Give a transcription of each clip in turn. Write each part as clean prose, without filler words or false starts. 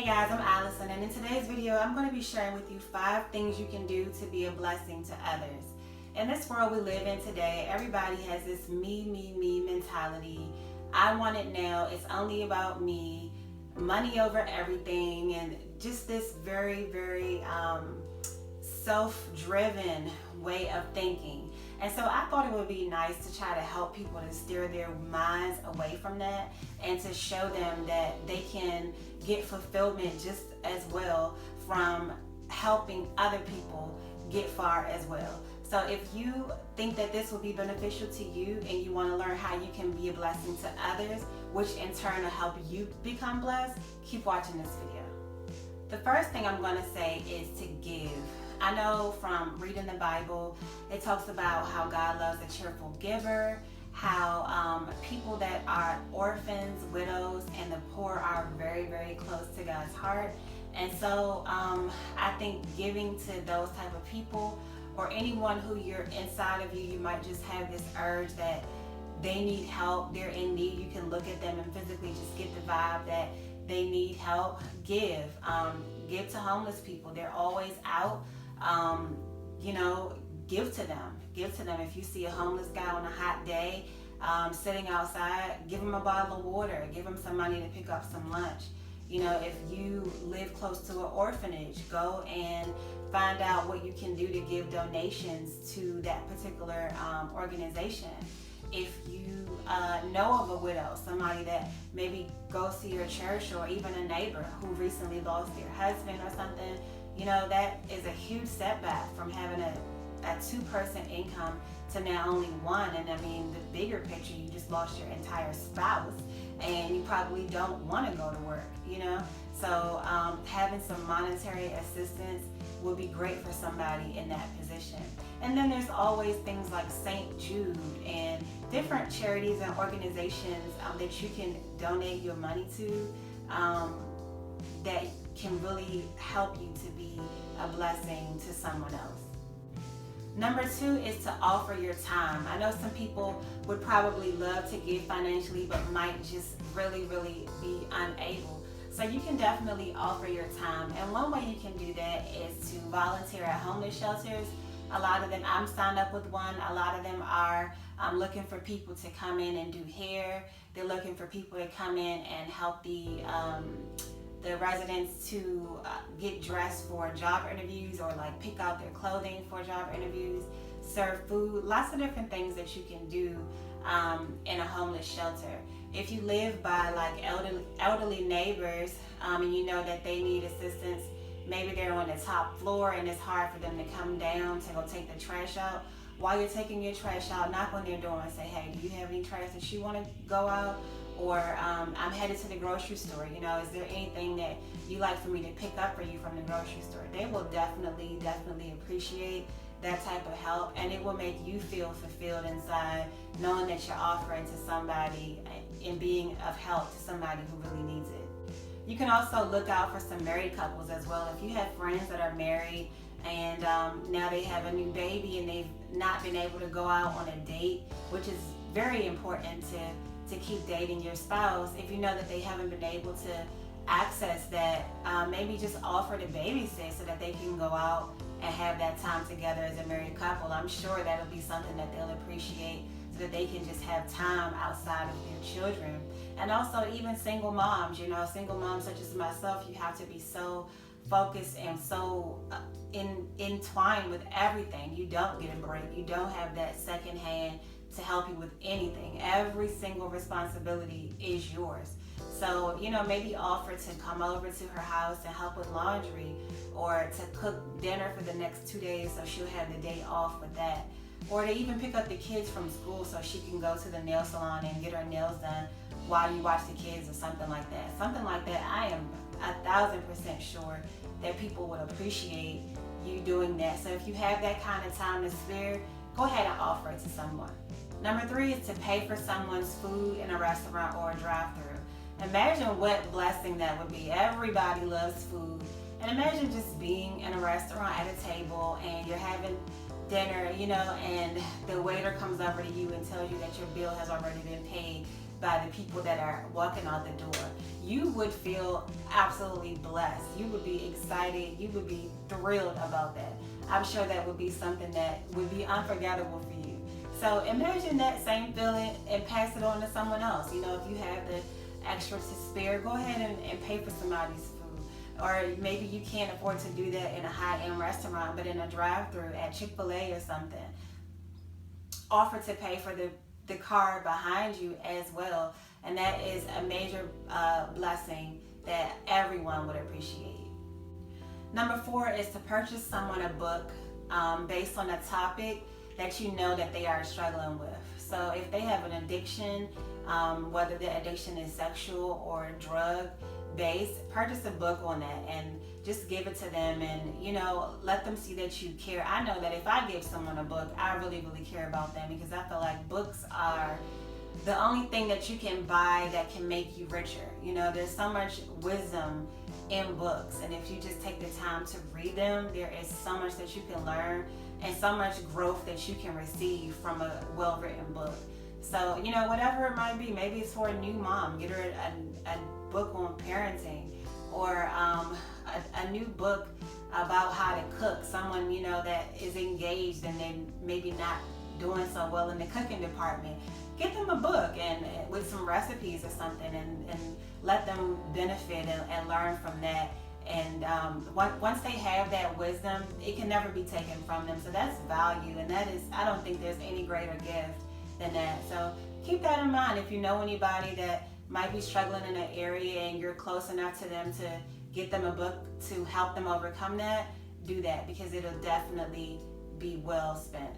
Hey guys, I'm Allison, and in today's video I'm going to be sharing with you 5 things you can do to be a blessing to others. In this world we live in today, everybody has this me mentality. I want it now, it's only about me, money over everything, and just this very self-driven way of thinking. And so I thought it would be nice to try to help people to steer their minds away from that and to show them that they can get fulfillment just as well from helping other people get far as well. So if you think that this will be beneficial to you and you want to learn how you can be a blessing to others, which in turn will help you become blessed, keep watching this video. The first thing I'm going to say is to give. I know from reading the Bible, it talks about how God loves a cheerful giver, how people that are orphans, widows, and the poor are very close to God's heart. And so I think giving to those type of people, or anyone who you're inside of you might just have this urge that they need help, they're in need, you can look at them and physically just get the vibe that they need help. Give to homeless people. They're always out. Give to them. If you see a homeless guy on a hot day sitting outside, give him a bottle of water, give him some money to pick up some lunch. If you live close to an orphanage, go and find out what you can do to give donations to that particular organization. If you know of a widow, somebody that maybe goes to your church, or even a neighbor who recently lost their husband or something, that is a huge setback from having a 2-person income to now only one. And I mean, the bigger picture, you just lost your entire spouse and you probably don't want to go to work, So having some monetary assistance would be great for somebody in that position. And then there's always things like St. Jude and different charities and organizations that you can donate your money to that can really help you to be a blessing to someone else. Number 2 is to offer your time. I know some people would probably love to give financially but might just really be unable. So you can definitely offer your time. And one way you can do that is to volunteer at homeless shelters. A lot of them, I'm signed up with one. A lot of them are looking for people to come in and do hair. They're looking for people to come in and help the residents to get dressed for job interviews, or like pick out their clothing for job interviews, serve food, lots of different things that you can do in a homeless shelter. If you live by like elderly neighbors and you know that they need assistance, maybe they're on the top floor and it's hard for them to come down to go take the trash out. While you're taking your trash out, knock on their door and say, hey, do you have any trash that you want to go out? Or I'm headed to the grocery store, is there anything that you like for me to pick up for you from the grocery store? They will definitely appreciate that type of help, and it will make you feel fulfilled inside knowing that you're offering to somebody and being of help to somebody who really needs it. You can also look out for some married couples as well. If you have friends that are married and now they have a new baby and they've not been able to go out on a date, which is very important to keep dating your spouse. If you know that they haven't been able to access that, maybe just offer to babysit so that they can go out and have that time together as a married couple. I'm sure that'll be something that they'll appreciate, so that they can just have time outside of their children. And also even single moms, single moms such as myself, you have to be so focused and so entwined with everything. You don't get a break. You don't have that second hand to help you with anything. Every single responsibility is yours. So, maybe offer to come over to her house and help with laundry, or to cook dinner for the next 2 days so she'll have the day off with that. Or to even pick up the kids from school so she can go to the nail salon and get her nails done while you watch the kids, or something like that. Something like that, I am 1,000% sure that people would appreciate you doing that. So if you have that kind of time to spare, go ahead and offer it to someone. Number 3 is to pay for someone's food in a restaurant or a drive-thru. Imagine what blessing that would be. Everybody loves food. And imagine just being in a restaurant at a table and you're having dinner, and the waiter comes over to you and tells you that your bill has already been paid. by the people that are walking out the door. You would feel absolutely blessed. You would be excited. You would be thrilled about that. I'm sure that would be something that would be unforgettable for you. So imagine that same feeling and pass it on to someone else. You know, if you have the extra to spare, go ahead and pay for somebody's food. Or maybe you can't afford to do that in a high-end restaurant, but in a drive-thru at Chick-fil-A or something. Offer to pay for the car behind you as well. And that is a major blessing that everyone would appreciate. Number 4 is to purchase someone a book based on a topic that you know that they are struggling with. So if they have an addiction, whether the addiction is sexual or drug based, purchase a book on that and just give it to them, and you know, let them see that you care. I know that if I give someone a book, I really care about them, because I feel like books are the only thing that you can buy that can make you richer. You know, there's so much wisdom in books, and if you just take the time to read them, there is so much that you can learn and so much growth that you can receive from a well-written book. So, you know, whatever it might be, maybe it's for a new mom, get her a book on parenting, or a new book about how to cook. Someone, you know, that is engaged and then maybe not doing so well in the cooking department. Get them a book and with some recipes or something, and let them benefit and learn from that. And once they have that wisdom, it can never be taken from them. So that's value, and that is, I don't think there's any greater gift than that. So keep that in mind. If you know anybody that might be struggling in an area and you're close enough to them to get them a book to help them overcome that, do that, because it'll definitely be well spent.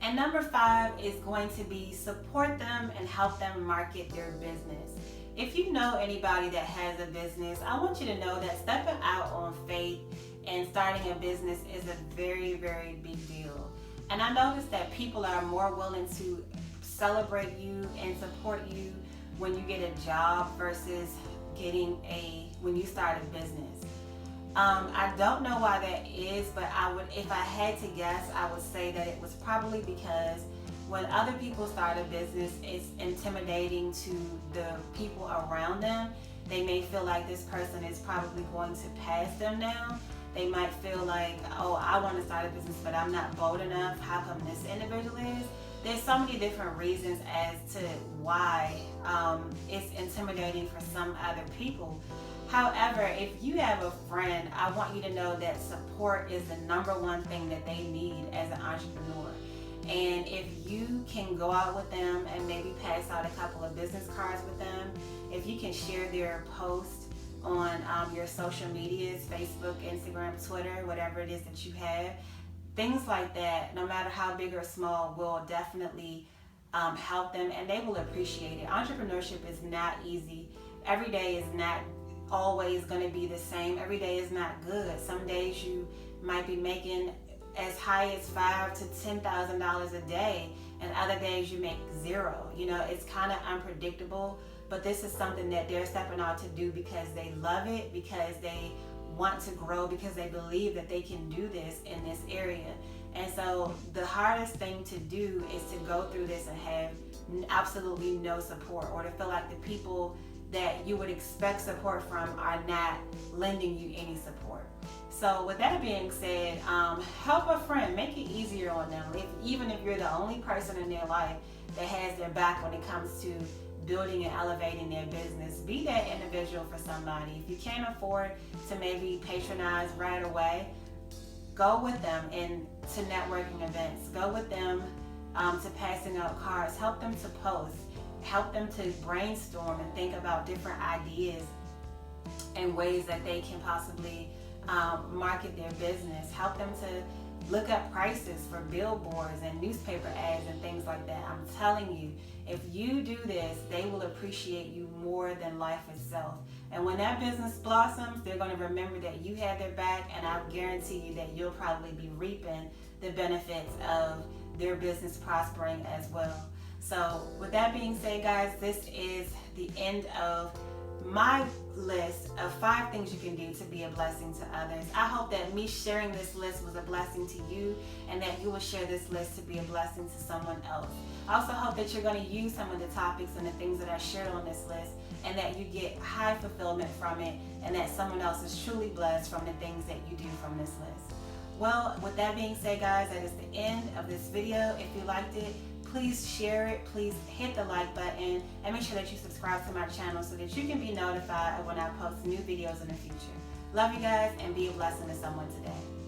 And number 5 is going to be support them and help them market their business. If you know anybody that has a business, I want you to know that stepping out on faith and starting a business is a very big deal. And I noticed that people are more willing to celebrate you and support you when you get a job versus when you start a business. I don't know why that is, but if I had to guess, I would say that it was probably because when other people start a business, it's intimidating to the people around them. They may feel like this person is probably going to pass them now. They might feel like, oh, I want to start a business, but I'm not bold enough. How come this individual is? There's so many different reasons as to why it's intimidating for some other people. However, if you have a friend, I want you to know that support is the number one thing that they need as an entrepreneur. And if you can go out with them and maybe pass out a couple of business cards with them, if you can share their post on your social medias, Facebook, Instagram, Twitter, whatever it is that you have, things like that, no matter how big or small, will definitely help them, and they will appreciate it. Entrepreneurship is not easy. Every day is not always going to be the same. Every day is not good. Some days you might be making as high as $5,000 to $10,000 a day, and other days you make zero. You know, it's kind of unpredictable, but this is something that they're stepping out to do because they love it, because they want to grow, because they believe that they can do this in this area. And so the hardest thing to do is to go through this and have absolutely no support, or to feel like the people that you would expect support from are not lending you any support. So with that being said, help a friend, make it easier on them. Even if you're the only person in their life that has their back when it comes to building and elevating their business, be that individual for somebody. If you can't afford to maybe patronize right away, go with them to networking events. Go with them to passing out cards. Help them to post. Help them to brainstorm and think about different ideas and ways that they can possibly market their business. Help them to look up prices for billboards and newspaper ads and things like that. I'm telling you, if you do this, they will appreciate you more than life itself. And when that business blossoms, they're going to remember that you had their back, and I guarantee you that you'll probably be reaping the benefits of their business prospering as well. So with that being said, guys, this is the end of my list of 5 things you can do to be a blessing to others. I hope that me sharing this list was a blessing to you, and that you will share this list to be a blessing to someone else. I also hope that you're going to use some of the topics and the things that I shared on this list, and that you get high fulfillment from it, and that someone else is truly blessed from the things that you do from this list. Well, with that being said, guys, that is the end of this video. If you liked it, please share it, please hit the like button, and make sure that you subscribe to my channel so that you can be notified of when I post new videos in the future. Love you guys, and be a blessing to someone today.